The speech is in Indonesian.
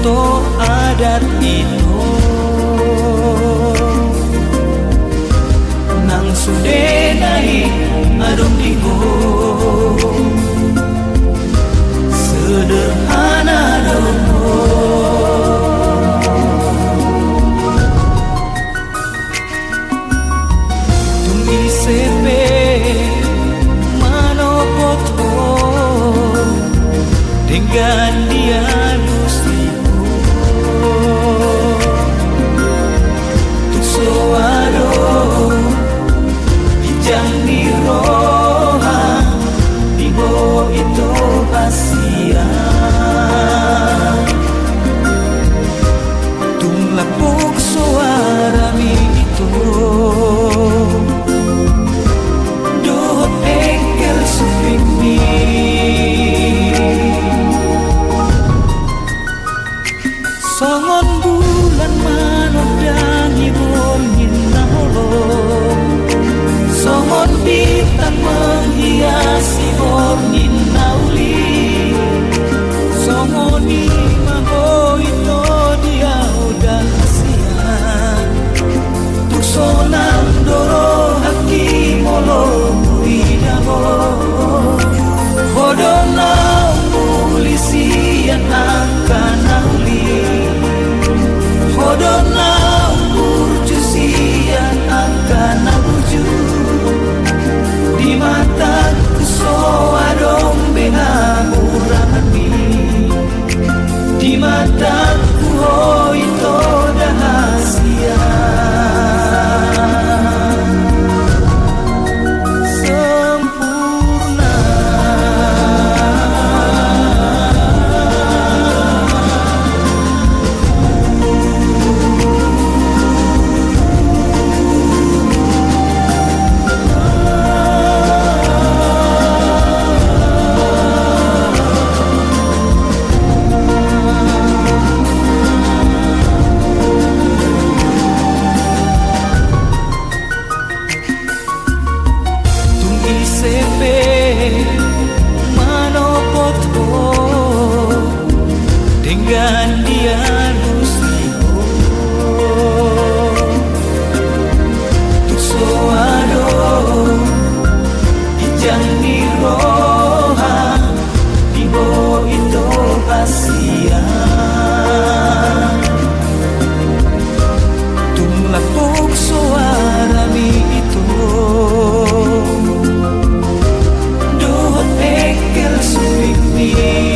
to adat ito nang sudenai adong digo sederhana dono tumi sepe manopoto dengan dia lusiku tuksoado bijang ni roha digo ito asia tunglapok suara mi ito dohot engkel suping mi songon bulan manodang ibongin naholong songon bintang menghiasi borngin nauli songoni maho ito dia udah kasihan tuksonang doro haki molo muidaho hodona mulisian angkan nauli hodona urjusian angkan nabuju di mataku soadong benang urangan mi di mataku oh itu dahasia sempurna sepe manopoto dengan dia lusiho tuksoado ijang ni roha dibo ito asia tunglapok suara mi ito suping mi